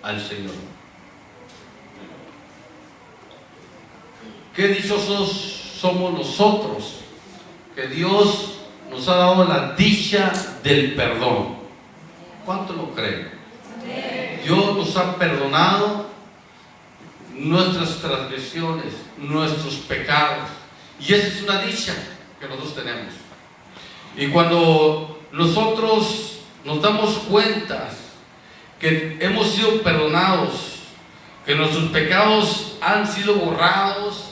al Señor. Qué dichosos somos nosotros, que Dios nos ha dado la dicha del perdón. ¿Cuánto lo creen? Dios nos ha perdonado nuestras transgresiones, nuestros pecados, y esa es una dicha que nosotros tenemos. Y cuando nosotros nos damos cuenta que hemos sido perdonados, que nuestros pecados han sido borrados,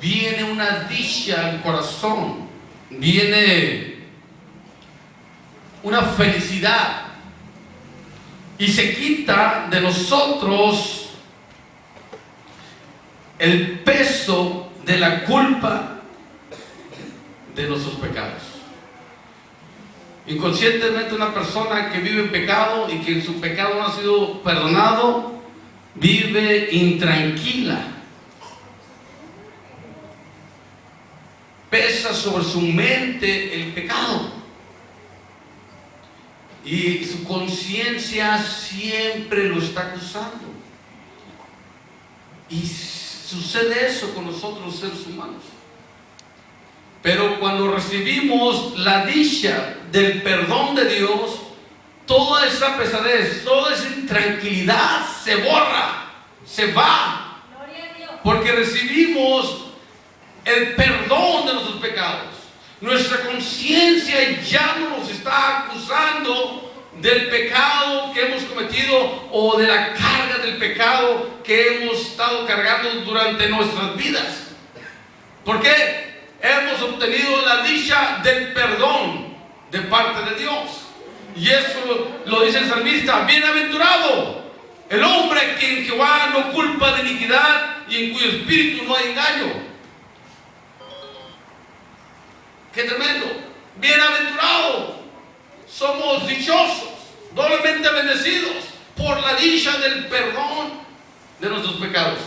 viene una dicha al corazón, viene una felicidad, y se quita de nosotros el peso de la culpa de nuestros pecados. Inconscientemente, una persona que vive en pecado y que en su pecado no ha sido perdonado, vive intranquila. Pesa sobre su mente el pecado. Y su conciencia siempre lo está acusando. Y sucede eso con nosotros los seres humanos. Pero cuando recibimos la dicha del perdón de Dios, toda esa pesadez, toda esa intranquilidad se borra, se va. Porque recibimos el perdón de nuestros pecados. Nuestra conciencia ya no nos está acusando del pecado que hemos cometido o de la carga del pecado que hemos estado cargando durante nuestras vidas. ¿Por qué? Hemos obtenido la dicha del perdón de parte de Dios. Y eso lo dice el salmista: bienaventurado el hombre que en Jehová no culpa de iniquidad y en cuyo espíritu no hay engaño. ¡Qué tremendo! Bienaventurado. Somos dichosos, doblemente bendecidos por la dicha del perdón de nuestros pecados.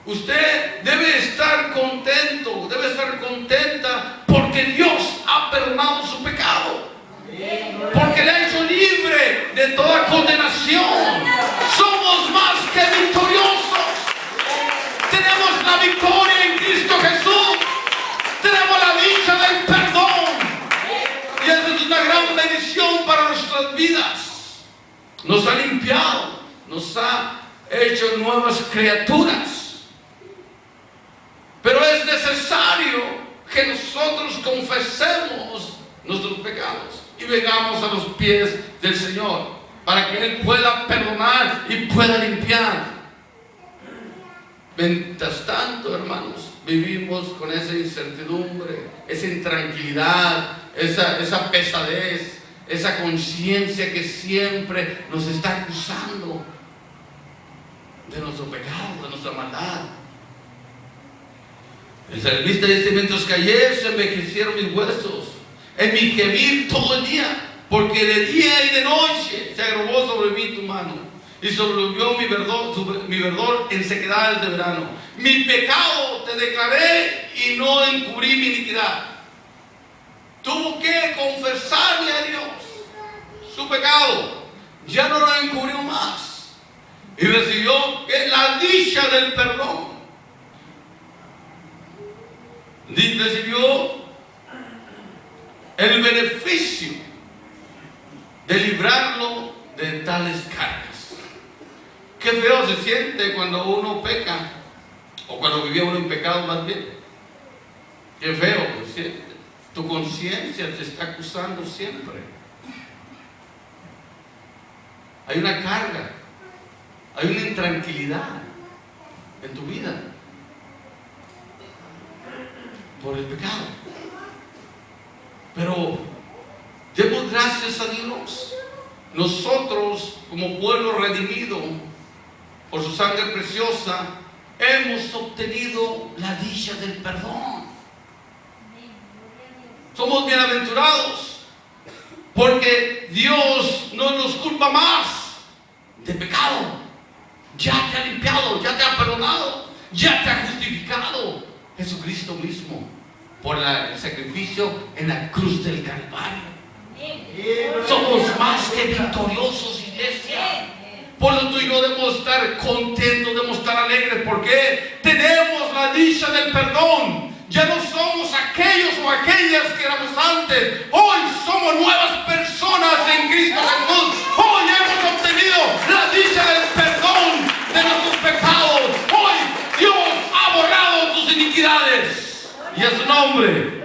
Usted debe estar contento, debe estar contenta, porque Dios ha perdonado su pecado, porque le ha hecho libre de toda condenación. Somos más que victoriosos. Tenemos la victoria en Cristo Jesús. Tenemos la dicha del perdón, y esa es una gran bendición para nuestras vidas. Nos ha limpiado, nos ha hecho nuevas criaturas. Pero es necesario que nosotros confesemos nuestros pecados y vengamos a los pies del Señor para que Él pueda perdonar y pueda limpiar. Mientras tanto, hermanos, vivimos con esa incertidumbre, esa intranquilidad, esa pesadez, esa conciencia que siempre nos está acusando de nuestro pecado, de nuestra maldad. El salmista dice: mientras callé se envejecieron mis huesos en mi gemir todo el día, porque de día y de noche se agravó sobre mí tu mano, y sobrevivió mi verdor en sequedades de verano. Mi pecado te declaré y no encubrí mi iniquidad. Tuvo que confesarle a Dios su pecado, ya no lo encubrió más, y recibió la dicha del perdón. Recibió el beneficio de librarlo de tales cargas. Qué feo se siente cuando uno peca, o cuando vivía uno en pecado más bien. Qué feo se siente. Tu conciencia te está acusando siempre. Hay una carga, hay una intranquilidad en tu vida por el pecado. Pero demos gracias a Dios. Nosotros, como pueblo redimido por su sangre preciosa, hemos obtenido la dicha del perdón. Somos bienaventurados porque Dios no nos culpa más de pecado. Ya te ha limpiado, ya te ha perdonado, ya te ha justificado Jesucristo mismo por el sacrificio en la cruz del Calvario. Somos más que victoriosos, iglesia, Por eso tú y yo debemos estar contentos, debemos estar alegres, porque tenemos la dicha del perdón. Ya no somos aquellos o aquellas que éramos antes. Hoy somos nuevas personas en Cristo Jesús. Hoy hemos obtenido la dicha del perdón de nuestros pecados. Hoy Dios ha borrado tus iniquidades. Y a su nombre.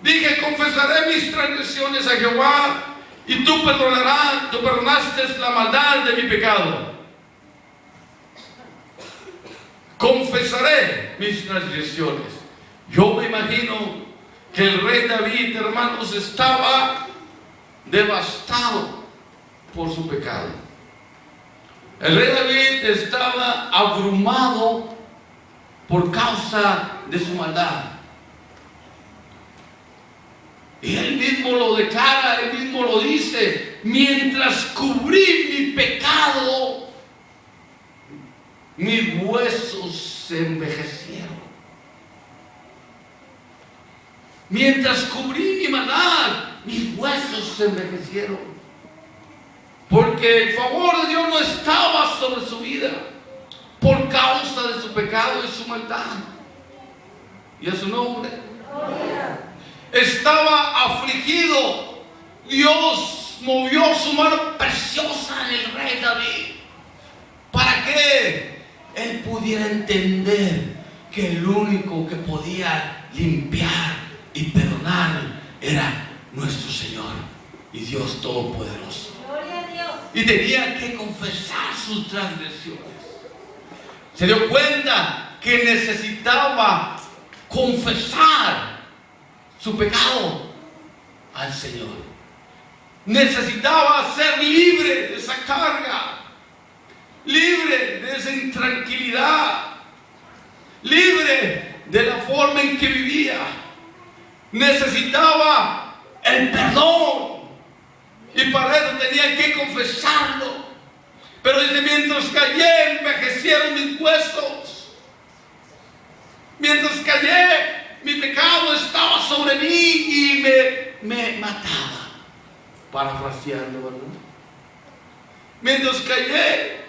Dije, confesaré mis transgresiones a Jehová, y tú perdonaste la maldad de mi pecado. Confesaré mis transgresiones. Yo me imagino que el rey David, hermanos, estaba devastado por su pecado. El rey David estaba abrumado por causa de su maldad. Y él mismo lo declara, él mismo lo dice: mientras cubrí mi pecado, mis huesos se envejecieron. Mientras cubrí mi maldad, mis huesos se envejecieron. Porque el favor de Dios no estaba sobre su vida por causa de su pecado y su maldad. Y a su nombre. Estaba afligido. Dios movió su mano preciosa en el rey David. ¿Para qué? Él pudiera entender que el único que podía limpiar y perdonar era nuestro Señor y Dios Todopoderoso. Gloria a Dios. Y tenía que confesar sus transgresiones. Se dio cuenta que necesitaba confesar su pecado al Señor. Necesitaba ser libre de esa carga, libre de esa intranquilidad, libre de la forma en que vivía. Necesitaba el perdón, y para eso tenía que confesarlo. Pero dice: mientras callé, envejecieron mis huesos. Mientras callé, mi pecado estaba sobre mí y me mataba. Parafraseando, ¿verdad? Mientras callé,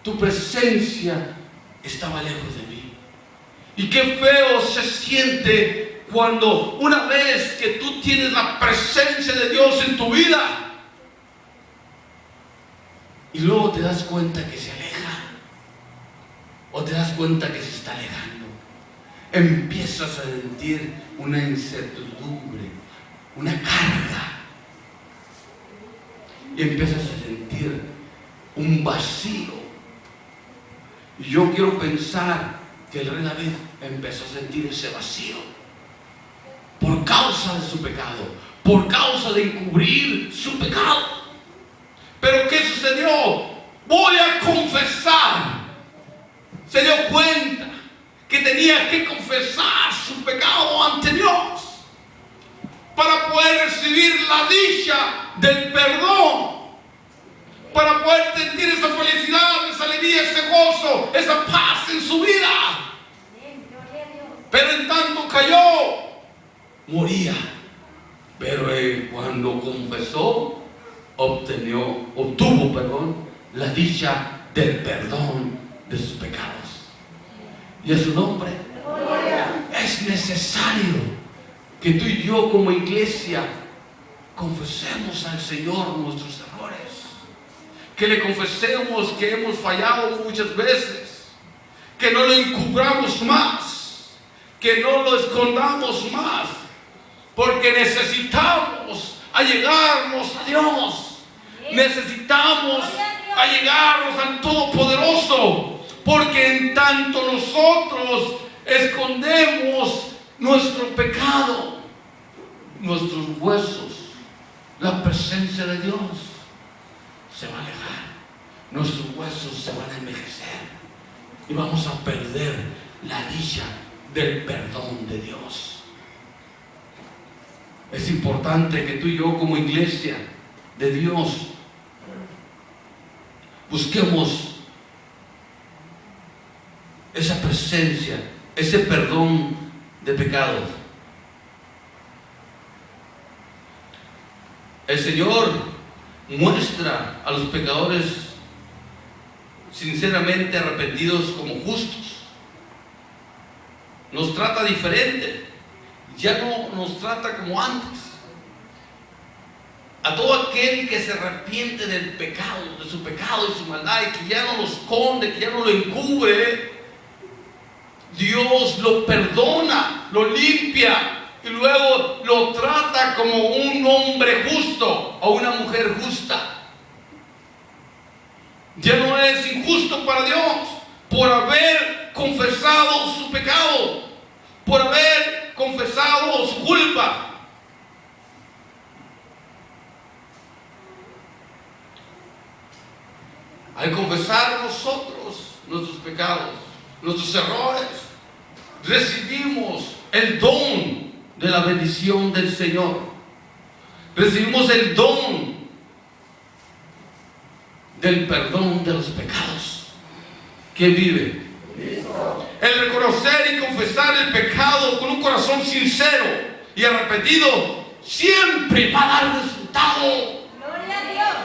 tu presencia estaba lejos de mí. Y qué feo se siente cuando una vez que tú tienes la presencia de Dios en tu vida, y luego te das cuenta que se aleja, o te das cuenta que se está alejando. Empiezas a sentir una incertidumbre, una carga, y empiezas a sentir un vacío. Y yo quiero pensar que el rey David empezó a sentir ese vacío por causa de su pecado, por causa de encubrir su pecado. Pero ¿qué sucedió? Voy a confesar. Se dio cuenta que tenía que confesar su pecado ante Dios para poder recibir la dicha del perdón, para poder sentir esa felicidad, esa alegría, ese gozo, esa paz en su vida. Pero en tanto cayó, moría. Pero cuando confesó, obtuvo la dicha del perdón de sus pecados. Y a su nombre. Es necesario que tú y yo como iglesia confesemos al Señor nuestros errores, que le confesemos que hemos fallado muchas veces, que no lo encubramos más, que no lo escondamos más, porque necesitamos allegarnos a Dios, necesitamos allegarnos al Todopoderoso, porque en tanto nosotros escondemos nuestro pecado, nuestros huesos, la presencia de Dios se va a alejar, nuestros huesos se van a envejecer y vamos a perder la dicha del perdón de Dios. Es importante que tú y yo como iglesia de Dios busquemos esa presencia, ese perdón de pecados. El Señor muestra a los pecadores sinceramente arrepentidos como justos. Nos trata diferente. Ya no nos trata como antes. A todo aquel que se arrepiente del pecado, de su pecado y su maldad, y que ya no lo esconde, que ya no lo encubre, Dios lo perdona, lo limpia y luego lo trata como un hombre justo o una mujer justa. Ya no es injusto para Dios por haber confesado su pecado, por haber confesado su culpa. Al confesar nosotros nuestros pecados, nuestros errores, recibimos el don de la bendición del Señor. Recibimos el don del perdón de los pecados. ¿Quién vive? El reconocer y confesar el pecado con un corazón sincero y arrepentido siempre va a dar resultado.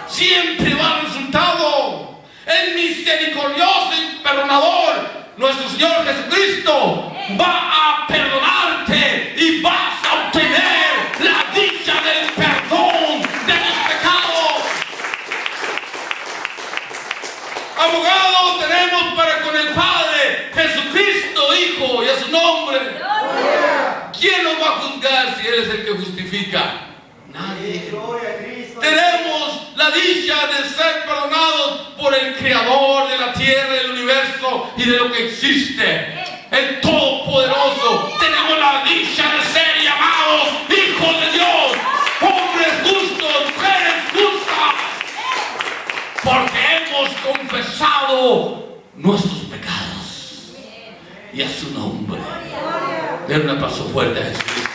Siempre va a dar resultado. El misericordioso y perdonador, nuestro Señor Jesucristo, va a perdonarte y vas a obtener la dicha del perdón de los pecados. Abogado tenemos para con el Padre, Jesucristo, Hijo, y a su nombre. ¿Quién nos va a juzgar si Él es el que justifica? Nadie. Tenemos la dicha de ser perdonados por el Creador de la tierra, del universo y de lo que existe, el Todopoderoso. Tenemos la dicha de ser llamados hijos de Dios, hombres justos, mujeres justas, porque hemos confesado nuestros pecados y a su nombre. Den un aplauso fuerte a Jesucristo.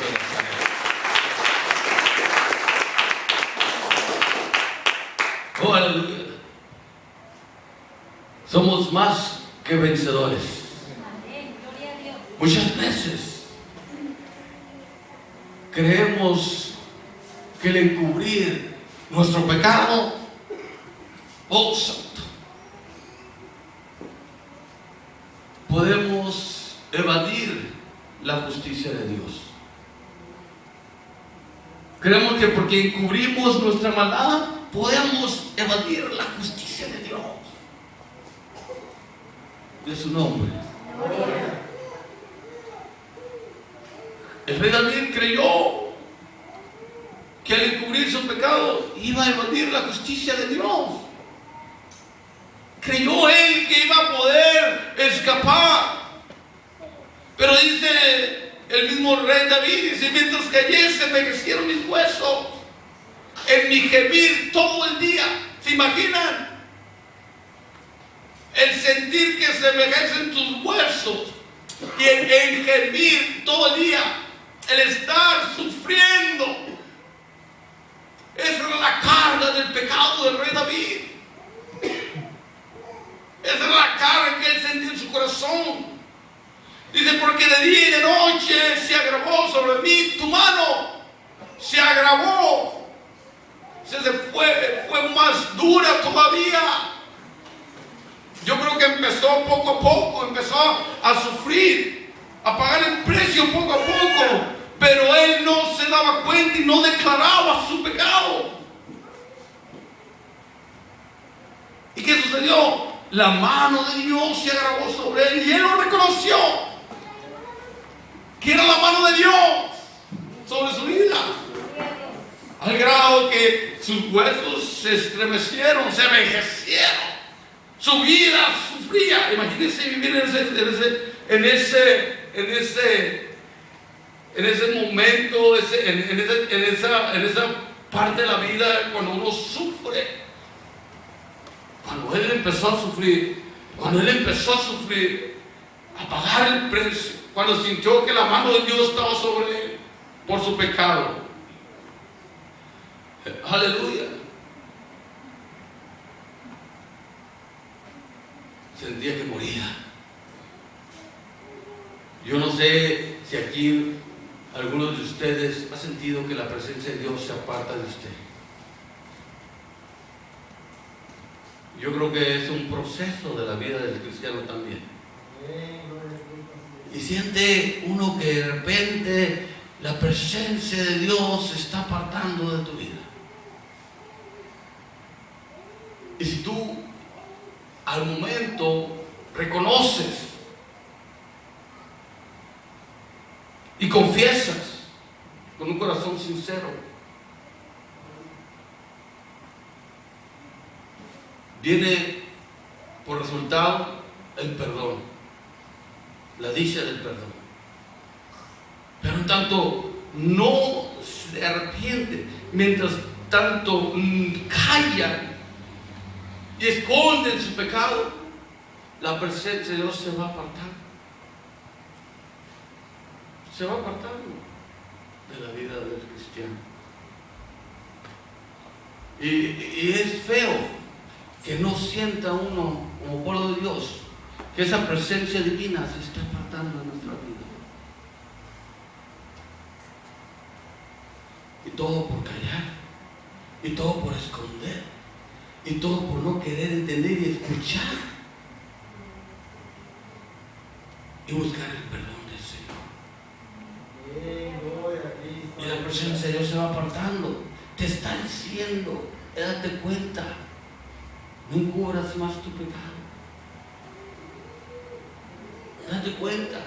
Oh, aleluya. Somos más que vencedores. Muchas veces creemos que el encubrir nuestro pecado, oh santo, podemos evadir la justicia de Dios. Creemos que porque encubrimos nuestra maldad podemos evadir la justicia de Dios, de su nombre. El rey David creyó que al encubrir su pecado iba a evadir la justicia de Dios. Creyó él que iba a poder escapar. Pero dice el mismo rey David, dice: mientras callé se envejecieron mis huesos en mi gemir todo el día. ¿Se imaginan? El sentir que se envejecen tus huesos y en gemir todo el día, el estar sufriendo. Esa era la carga del pecado del rey David. Esa era la carga que él sentía en su corazón. Dice: porque de día y de noche se agravó sobre mí tu mano. Se agravó. Se fue más dura todavía. Yo creo que empezó poco a poco, empezó a sufrir, a pagar el precio poco a poco, pero él no se daba cuenta y no declaraba su pecado. ¿Y qué sucedió? La mano de Dios se agravó sobre él y él lo reconoció, que era la mano de Dios sobre su vida, al grado que sus huesos se estremecieron, se envejecieron. Su vida sufría. Imagínense vivir en ese momento, en esa parte de la vida cuando uno sufre. Cuando él empezó a sufrir, a pagar el precio, cuando sintió que la mano de Dios estaba sobre él por su pecado. Aleluya. Sentía que moría. Yo no sé si aquí algunos de ustedes ha sentido que la presencia de Dios se aparta de usted. Yo creo que es un proceso de la vida del cristiano también. Y siente uno que de repente la presencia de Dios se está apartando de tu vida. Y si tú al momento reconoces y confiesas con un corazón sincero, viene por resultado el perdón, la dicha del perdón. Pero en tanto no se arrepiente, mientras tanto callan y esconden su pecado, la presencia de Dios se va apartando. Se va apartando de la vida del cristiano. Y es feo que no sienta uno como pueblo de Dios que esa presencia divina se está apartando de nuestra vida. Y todo por callar, y todo por esconder, y todo por no querer entender y escuchar y buscar el perdón del Señor. Y la presencia de Dios se va apartando. Te está diciendo, date cuenta, no encubras más tu pecado. Date cuenta,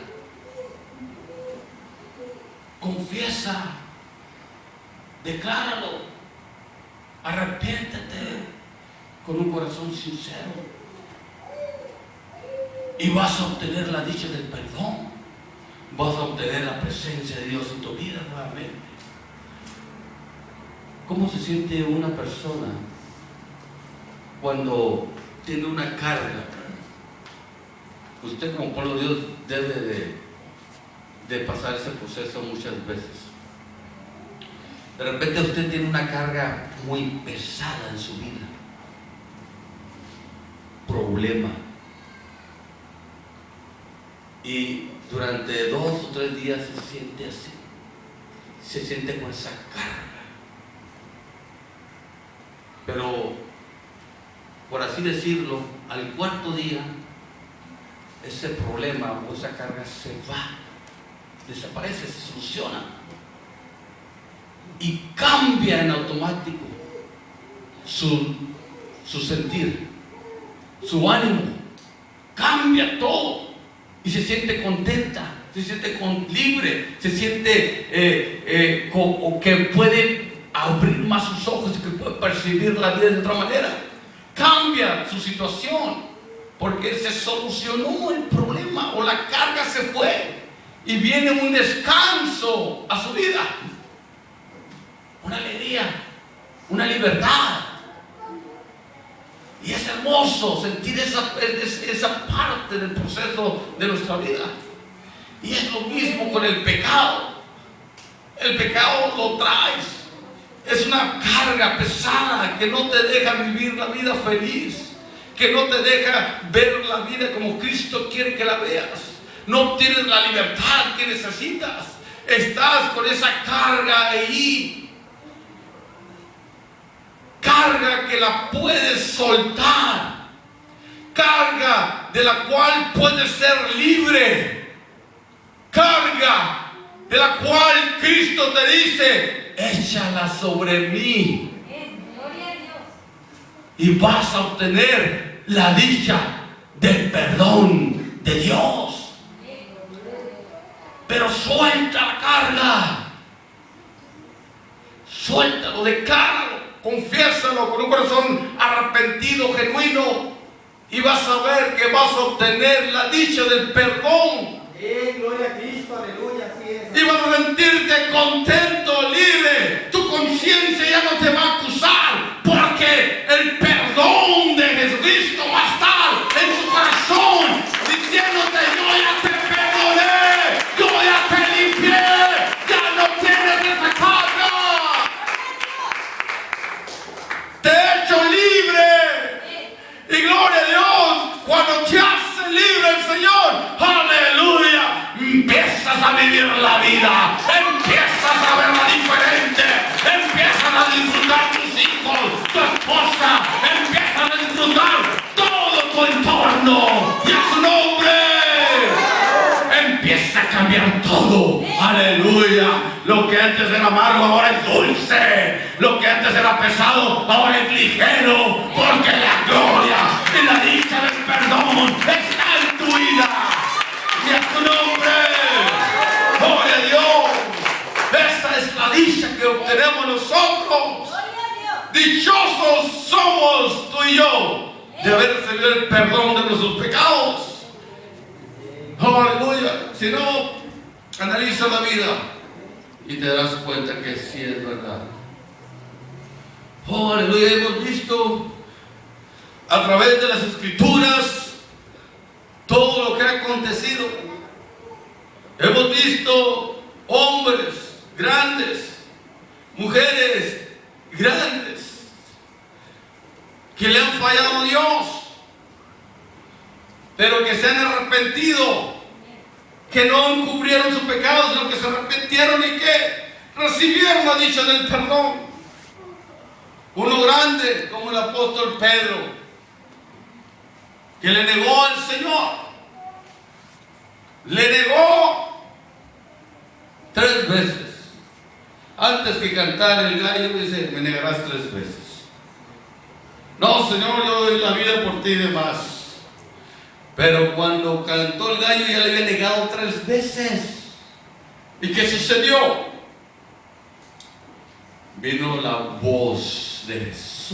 confiesa, decláralo, arrepiéntete con un corazón sincero y vas a obtener la dicha del perdón. Vas a obtener la presencia de Dios en tu vida nuevamente. ¿Cómo se siente una persona cuando tiene una carga? Usted como pueblo de Dios debe de pasar ese proceso muchas veces. De repente usted tiene una carga muy pesada en su vida, problema, y durante 2 o 3 días se siente así, se siente con esa carga. Pero, por así decirlo, al 4.º día, ese problema o esa carga se va, desaparece, se soluciona y cambia en automático su sentir, su ánimo, cambia todo y se siente contenta, se siente libre, se siente que puede abrir más sus ojos y que puede percibir la vida de otra manera. Cambia su situación porque se solucionó el problema o la carga se fue y viene un descanso a su vida, una alegría, una libertad. Y es hermoso sentir esa parte del proceso de nuestra vida. Y es lo mismo con el pecado. El pecado lo traes. Es una carga pesada que no te deja vivir la vida feliz, que no te deja ver la vida como Cristo quiere que la veas. No obtienes la libertad que necesitas. Estás con esa carga ahí. Carga que la puedes soltar. Carga de la cual puedes ser libre. Carga de la cual Cristo te dice: échala sobre mí y vas a obtener la dicha del perdón de Dios. Pero suelta la carga, suéltalo, decláralo, confiésalo con un corazón arrepentido, genuino, y vas a ver que vas a obtener la dicha del perdón. Gloria a Cristo, aleluya, así es. Y vas a sentirte contento, libre. Tu conciencia ya no te va a acusar, porque el perdón de Jesucristo va a estar en tu corazón, diciéndote: yo ya te perdoné, yo ya te limpié, ya no tienes esa carga. Te he hecho libre. Y gloria a Dios, cuando te hace libre el Señor, aleluya, empiezas a vivir la vida, empiezas a verla diferente, empiezas a disfrutar tus hijos, tu esposa, empiezas a disfrutar todo. Aleluya. Lo que antes era amargo ahora es dulce. Lo que antes era pesado ahora es ligero. Porque la gloria y la dicha del perdón está en tu vida. Y a tu nombre. Gloria a Dios. Esa es la dicha que obtenemos nosotros. Dichosos somos tú y yo de haber recibido el perdón de nuestros pecados. Oh, aleluya. Si no, analiza la vida y te darás cuenta que sí es verdad. Oh, aleluya. Hemos visto a través de las escrituras todo lo que ha acontecido. Hemos visto hombres grandes, mujeres grandes que le han fallado a Dios, pero que se han arrepentido, que no encubrieron su pecado, sino que se arrepintieron y que recibieron la dicha del perdón. Uno grande como el apóstol Pedro, que le negó al Señor, le negó 3 veces. Antes que cantar el gallo dice, me negarás 3 veces. No, Señor, yo doy la vida por ti y demás. Pero cuando cantó el gallo ya le había negado 3 veces. ¿Y qué sucedió? Vino la voz de Jesús.